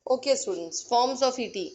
Okay students, forms of ET.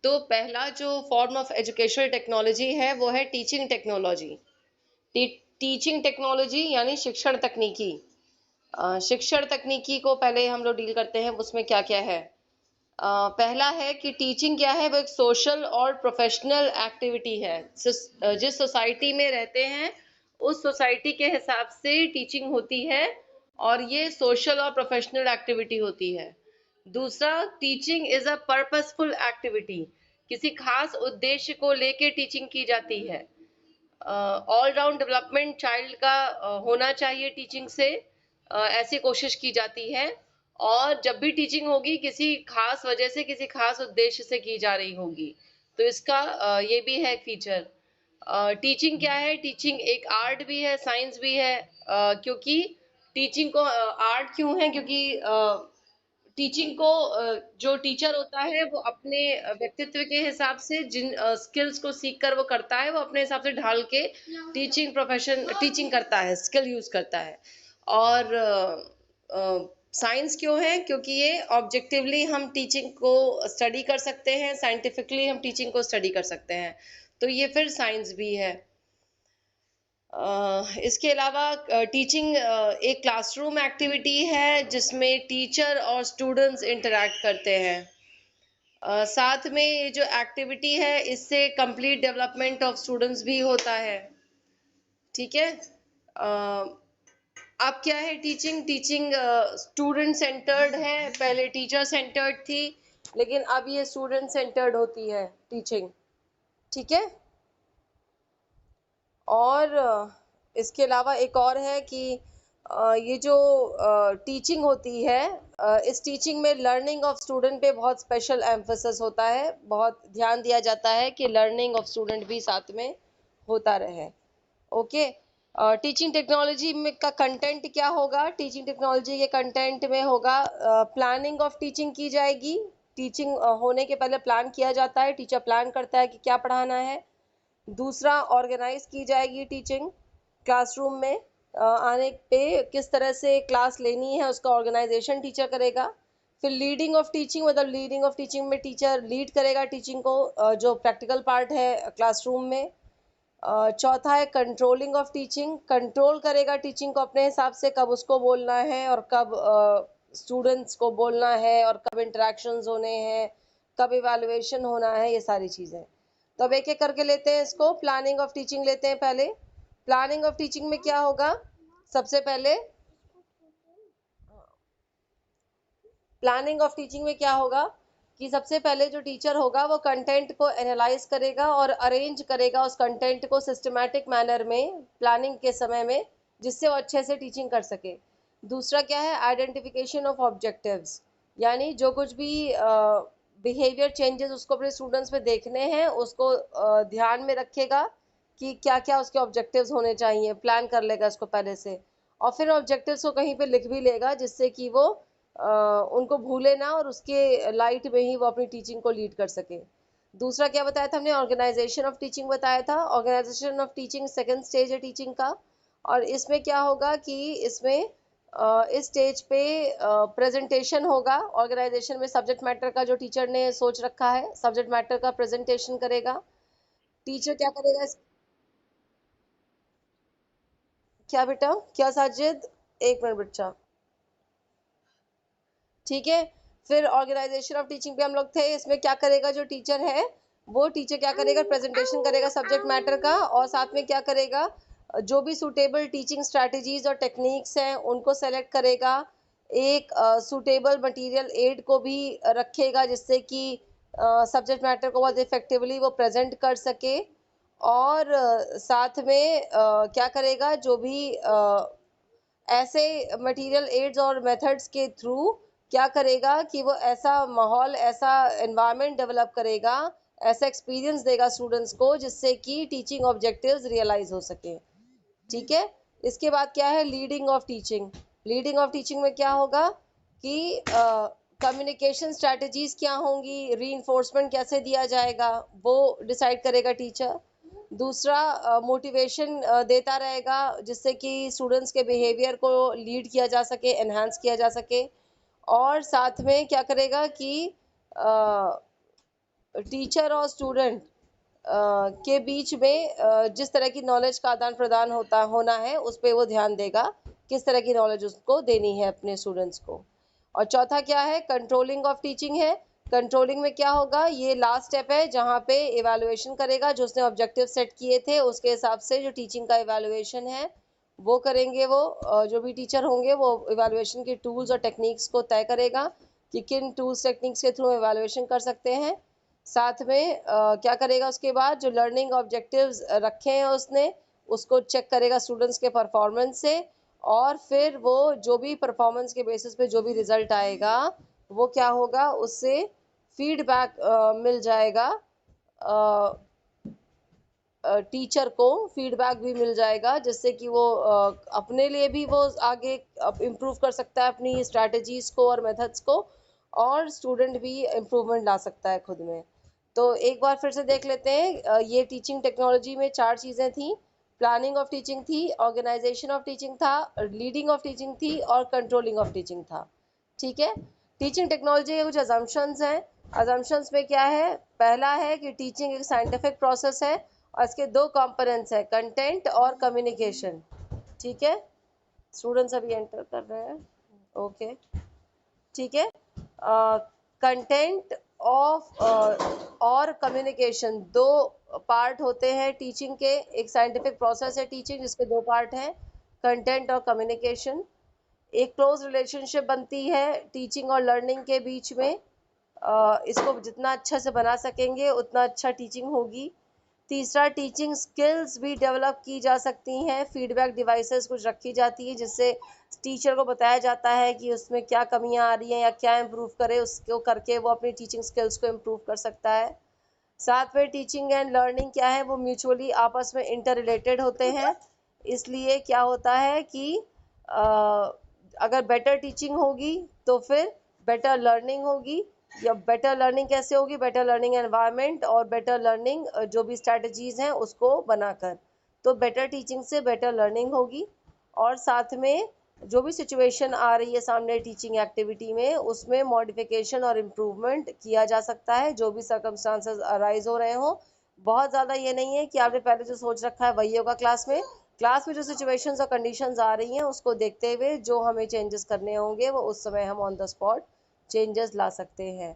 तो पहला जो फॉर्म ऑफ एजुकेशनल टेक्नोलॉजी है वो है टीचिंग टेक्नोलॉजी। टीचिंग टेक्नोलॉजी यानी शिक्षण तकनीकी। शिक्षण तकनीकी को पहले हम लोग डील करते हैं, उसमें क्या क्या है। पहला है कि टीचिंग क्या है, वो एक सोशल और प्रोफेशनल एक्टिविटी है। जिस सोसाइटी में रहते हैं उस सोसाइटी के हिसाब से टीचिंग होती है, और ये सोशल और प्रोफेशनल एक्टिविटी होती है। दूसरा, teaching is a purposeful activity. किसी खास उद्देश्य को लेके टीचिंग की जाती है। ऑल राउंड डेवलपमेंट चाइल्ड का होना चाहिए टीचिंग से, ऐसी कोशिश की जाती है। और जब भी टीचिंग होगी किसी खास वजह से, किसी खास उद्देश्य से की जा रही होगी। तो इसका ये भी है एक फीचर। टीचिंग क्या है, टीचिंग एक आर्ट भी है, साइंस भी है। क्योंकि टीचिंग को आर्ट क्यों है, क्योंकि टीचिंग को जो टीचर होता है वो अपने व्यक्तित्व के हिसाब से जिन स्किल्स को सीख कर वो करता है, वो अपने हिसाब से ढाल के टीचिंग करता है, स्किल यूज करता है। और साइंस क्यों है, क्योंकि ये ऑब्जेक्टिवली हम टीचिंग को स्टडी कर सकते हैं, साइंटिफिकली हम टीचिंग को स्टडी कर सकते हैं। तो ये फिर साइंस भी है। इसके अलावा टीचिंग एक क्लासरूम एक्टिविटी है जिसमें टीचर और स्टूडेंट्स इंटरैक्ट करते हैं। साथ में ये जो एक्टिविटी है इससे कंप्लीट डेवलपमेंट ऑफ स्टूडेंट्स भी होता है। ठीक है। अब क्या है टीचिंग, स्टूडेंट सेंटर्ड है। पहले टीचर सेंटर्ड थी, लेकिन अब ये स्टूडेंट सेंटर्ड होती है टीचिंग। ठीक है। और इसके अलावा एक और है कि ये जो टीचिंग होती है, इस टीचिंग में लर्निंग ऑफ स्टूडेंट पे बहुत स्पेशल एम्फेसिस होता है। बहुत ध्यान दिया जाता है कि लर्निंग ऑफ स्टूडेंट भी साथ में होता रहे। ओके। टीचिंग टेक्नोलॉजी में का कंटेंट क्या होगा, टीचिंग टेक्नोलॉजी के कंटेंट में होगा प्लानिंग ऑफ टीचिंग की जाएगी। टीचिंग होने के पहले प्लान किया जाता है, टीचर प्लान करता है कि क्या पढ़ाना है। दूसरा, ऑर्गेनाइज की जाएगी टीचिंग। क्लासरूम में आने पे किस तरह से क्लास लेनी है उसका ऑर्गेनाइजेशन टीचर करेगा। फिर लीडिंग ऑफ टीचिंग, मतलब लीडिंग ऑफ टीचिंग में टीचर लीड करेगा टीचिंग को, जो प्रैक्टिकल पार्ट है क्लासरूम में। चौथा है कंट्रोलिंग ऑफ टीचिंग, कंट्रोल करेगा टीचिंग को अपने हिसाब से, कब उसको बोलना है और कब स्टूडेंट्स को बोलना है, और कब इंटरेक्शंस होने हैं, कब इवैल्यूएशन होना है, ये सारी चीज़ें। तो अब एक एक करके लेते हैं इसको। प्लानिंग ऑफ टीचिंग लेते हैं पहले। प्लानिंग ऑफ टीचिंग में क्या होगा, सबसे पहले प्लानिंग ऑफ टीचिंग में क्या होगा कि सबसे पहले जो टीचर होगा वो कंटेंट को एनालाइज करेगा और अरेंज करेगा उस कंटेंट को सिस्टमैटिक मैनर में प्लानिंग के समय में, जिससे वो अच्छे से टीचिंग कर सके। दूसरा क्या है, आइडेंटिफिकेशन ऑफ ऑब्जेक्टिव्स, यानी जो कुछ भी बिहेवियर चेंजेस उसको अपने स्टूडेंट्स में देखने हैं उसको ध्यान में रखेगा कि क्या क्या उसके ऑब्जेक्टिव्स होने चाहिए, प्लान कर लेगा इसको पहले से। और फिर ऑब्जेक्टिव्स को कहीं पे लिख भी लेगा जिससे कि वो उनको भूले ना और उसके लाइट में ही वो अपनी टीचिंग को लीड कर सके। दूसरा क्या बताया था हमने, ऑर्गेनाइजेशन ऑफ टीचिंग बताया था। Organisation of teaching second stage है टीचिंग का। और इसमें क्या होगा कि इसमें इस स्टेज पे प्रेजेंटेशन होगा। ऑर्गेनाइजेशन में सब्जेक्ट मैटर का जो टीचर ने सोच रखा है, सब्जेक्ट मैटर का प्रेजेंटेशन करेगा। टीचर क्या करेगा क्या बेटा, क्या साजिद, एक मिनट बच्चा। ठीक है। फिर ऑर्गेनाइजेशन ऑफ टीचिंग पे हम लोग थे। इसमें क्या करेगा जो टीचर है, वो टीचर क्या करेगा, प्रेजेंटेशन करेगा सब्जेक्ट मैटर का, और साथ में क्या करेगा, जो भी सूटेबल टीचिंग स्ट्रैटेजीज और टेक्निक्स हैं उनको सेलेक्ट करेगा। एक सूटेबल मटेरियल एड को भी रखेगा जिससे कि सब्जेक्ट मैटर को बहुत इफेक्टिवली वो प्रेजेंट कर सके। और साथ में क्या करेगा, जो भी ऐसे मटेरियल एड्स और मेथड्स के थ्रू क्या करेगा कि वो ऐसा माहौल, ऐसा एनवायरनमेंट डेवलप करेगा, ऐसा एक्सपीरियंस देगा स्टूडेंट्स को जिससे कि टीचिंग ऑब्जेक्टिव्स रियलाइज हो सके। ठीक है। इसके बाद क्या है, leading of teaching. Leading of teaching में क्या होगा कि कम्युनिकेशन स्ट्रैटेजीज क्या होंगी, रीइंफोर्समेंट कैसे दिया जाएगा, वो डिसाइड करेगा टीचर। दूसरा, मोटिवेशन देता रहेगा जिससे कि स्टूडेंट्स के बिहेवियर को लीड किया जा सके, एनहांस किया जा सके। और साथ में क्या करेगा कि टीचर और स्टूडेंट के बीच में जिस तरह की नॉलेज का आदान प्रदान होना है उस पर वो ध्यान देगा, किस तरह की नॉलेज उसको देनी है अपने स्टूडेंट्स को। और चौथा क्या है, कंट्रोलिंग ऑफ टीचिंग है। कंट्रोलिंग में क्या होगा, ये लास्ट स्टेप है जहाँ पे इवैल्यूएशन करेगा, जो उसने ऑब्जेक्टिव सेट किए थे उसके हिसाब से जो टीचिंग का इवैल्यूएशन है वो करेंगे। वो जो भी टीचर होंगे वो इवैल्यूएशन के टूल्स और टेक्निक्स को तय करेगा कि किन टूल्स टेक्निक्स के थ्रू इवैल्यूएशन कर सकते हैं। साथ में क्या करेगा, उसके बाद जो लर्निंग ऑब्जेक्टिव्स रखे हैं उसने उसको चेक करेगा स्टूडेंट्स के परफॉर्मेंस से, और फिर वो जो भी परफॉर्मेंस के बेसिस पे जो भी रिजल्ट आएगा वो क्या होगा, उससे फीडबैक मिल जाएगा, टीचर को फीडबैक भी मिल जाएगा, जिससे कि वो अपने लिए भी वो आगे इम्प्रूव कर सकता है अपनी स्ट्रैटेजीज को और मेथड्स को, और स्टूडेंट भी इम्प्रूवमेंट ला सकता है खुद में। तो एक बार फिर से देख लेते हैं, ये टीचिंग टेक्नोलॉजी में 4 चीज़ें थी। प्लानिंग ऑफ टीचिंग थी, ऑर्गेनाइजेशन ऑफ टीचिंग था, लीडिंग ऑफ टीचिंग थी, और कंट्रोलिंग ऑफ टीचिंग था। ठीक है। टीचिंग टेक्नोलॉजी के कुछ अजम्पशंस हैं। अजम्पशंस में क्या है, पहला है कि टीचिंग एक साइंटिफिक प्रोसेस है और इसके 2 कंपोनेंट्स हैं, कंटेंट और कम्युनिकेशन। ठीक है, स्टूडेंट्स अभी एंटर कर रहे हैं। ओके, ठीक है। कंटेंट ऑफ और कम्युनिकेशन 2 पार्ट होते हैं टीचिंग के। एक साइंटिफिक प्रोसेस है टीचिंग जिसके 2 पार्ट हैं, कंटेंट और कम्युनिकेशन। एक क्लोज रिलेशनशिप बनती है टीचिंग और लर्निंग के बीच में। इसको जितना अच्छा से बना सकेंगे उतना अच्छा टीचिंग होगी। तीसरा, टीचिंग स्किल्स भी डेवलप की जा सकती हैं। फीडबैक डिवाइसेस कुछ रखी जाती है जिससे टीचर को बताया जाता है कि उसमें क्या कमियां आ रही हैं या क्या इम्प्रूव करे, उसको करके वो अपनी टीचिंग स्किल्स को इम्प्रूव कर सकता है। साथ में टीचिंग एंड लर्निंग क्या है, वो म्यूचुअली आपस में इंटर रिलेटेड होते हैं। इसलिए क्या होता है कि अगर बेटर टीचिंग होगी तो फिर बेटर लर्निंग होगी। या बेटर लर्निंग कैसे होगी, बेटर लर्निंग एनवायरनमेंट और बेटर लर्निंग जो भी स्ट्रैटेजीज हैं उसको बनाकर, तो बेटर टीचिंग से बेटर लर्निंग होगी। और साथ में जो भी सिचुएशन आ रही है सामने टीचिंग एक्टिविटी में, उसमें मॉडिफिकेशन और इम्प्रूवमेंट किया जा सकता है जो भी सर्कमस्टांसेस अराइज हो रहे हों। बहुत ज़्यादा ये नहीं है कि आपने पहले जो सोच रखा है वही होगा क्लास में जो सिचुएशंस और कंडीशंस आ रही हैं उसको देखते हुए जो हमें चेंजेस करने होंगे वो उस समय हम ऑन द स्पॉट चेंजेस ला सकते हैं।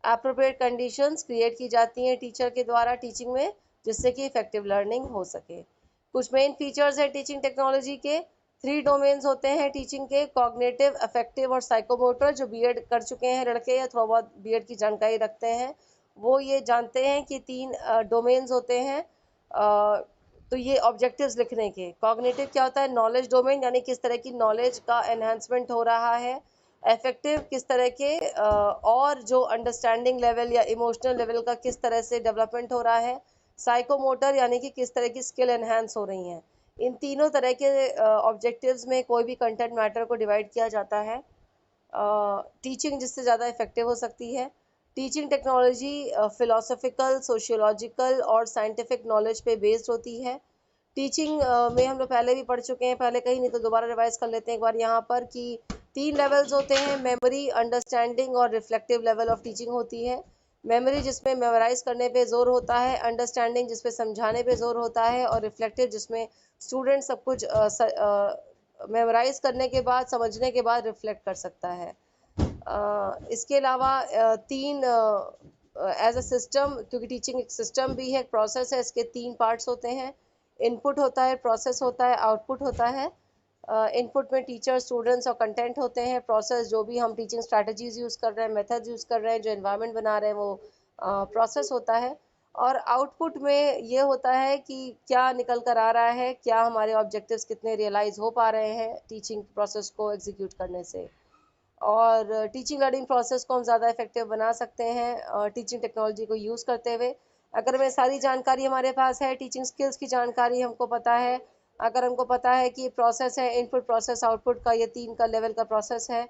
एप्रोप्रिएट कंडीशंस क्रिएट की जाती हैं टीचर के द्वारा टीचिंग में, जिससे कि इफेक्टिव लर्निंग हो सके। कुछ मेन फीचर्स है टीचिंग टेक्नोलॉजी के। 3 डोमेन्स होते हैं टीचिंग के, कॉग्निटिव, अफेक्टिव और साइकोमोटर। जो बीएड कर चुके हैं लड़के या थोड़ा बहुत बीएड की जानकारी रखते हैं वो ये जानते हैं कि 3 डोमेन्स होते हैं। तो ये ऑब्जेक्टिव्स लिखने के, कॉग्निटिव क्या होता है, नॉलेज डोमेन यानी किस तरह की नॉलेज का एनहांसमेंट हो रहा है। इफेक्टिव किस तरह के और जो अंडरस्टैंडिंग लेवल या इमोशनल लेवल का किस तरह से डेवलपमेंट हो रहा है। साइकोमोटर यानी कि किस तरह की स्किल एनहांस हो रही हैं। इन तीनों तरह के ऑब्जेक्टिव्स में कोई भी कंटेंट मैटर को डिवाइड किया जाता है। टीचिंग जिससे ज़्यादा इफेक्टिव हो सकती है। टीचिंग टेक्नोलॉजी फिलोसॉफिकल, सोशियोलॉजिकल और साइंटिफिक नॉलेज पे बेस्ड होती है। टीचिंग में हम लोग पहले भी पढ़ चुके हैं, पहले कहीं नहीं तो दोबारा रिवाइज कर लेते हैं एक बार यहाँ पर, कि 3 लेवल्स होते हैं, मेमोरी, अंडरस्टैंडिंग और रिफ्लेक्टिव लेवल ऑफ टीचिंग होती है। मेमोरी जिसमें मेमोराइज करने पे जोर होता है, अंडरस्टैंडिंग जिसपे समझाने पे जोर होता है, और रिफ्लेक्टिव जिसमें स्टूडेंट सब कुछ मेमोराइज करने के बाद, समझने के बाद रिफ्लेक्ट कर सकता है। इसके अलावा 3 एज अ सिस्टम, क्योंकि टीचिंग एक सिस्टम भी है, एक प्रोसेस है, इसके 3 पार्ट्स होते हैं। इनपुट होता है, प्रोसेस होता है, आउटपुट होता है। इनपुट में टीचर, स्टूडेंट्स और कंटेंट होते हैं। प्रोसेस जो भी हम टीचिंग स्ट्रैटेजीज यूज़ कर रहे हैं, मेथड्स यूज़ कर रहे हैं, जो एनवायरनमेंट बना रहे हैं, वो प्रोसेस होता है। और आउटपुट में ये होता है कि क्या निकल कर आ रहा है, क्या हमारे ऑब्जेक्टिव्स कितने रियलाइज हो पा रहे हैं टीचिंग प्रोसेस को एग्जीक्यूट करने से। और टीचिंग लर्निंग प्रोसेस को हम ज़्यादा इफेक्टिव बना सकते हैं टीचिंग टेक्नोलॉजी को यूज़ करते हुए। अगर हमें सारी जानकारी हमारे पास है, टीचिंग स्किल्स की जानकारी हमको पता है, अगर हमको पता है कि प्रोसेस है इनपुट, प्रोसेस, आउटपुट का, ये 3 का लेवल का प्रोसेस है।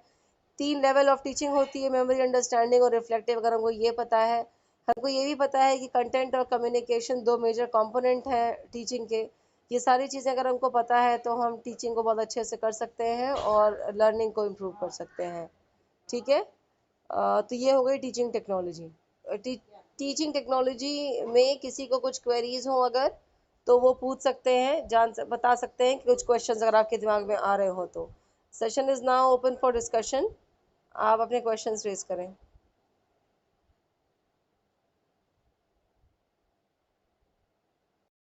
3 लेवल ऑफ टीचिंग होती है, मेमोरी, अंडरस्टैंडिंग और रिफ्लेक्टिव। अगर हमको ये पता है, हमको ये भी पता है कि कंटेंट और कम्युनिकेशन 2 मेजर कंपोनेंट हैं टीचिंग के। ये सारी चीज़ें अगर हमको पता है तो हम टीचिंग को बहुत अच्छे से कर सकते हैं और लर्निंग को इम्प्रूव कर सकते हैं। ठीक है। तो ये हो गई टीचिंग टेक्नोलॉजी। टीचिंग टेक्नोलॉजी में किसी को कुछ क्वेरीज हो अगर, तो वो पूछ सकते हैं, बता सकते हैं कि कुछ क्वेश्चंस अगर आपके दिमाग में आ रहे हो तो। Session is now open for discussion. आप अपने क्वेश्चंस रेज करें।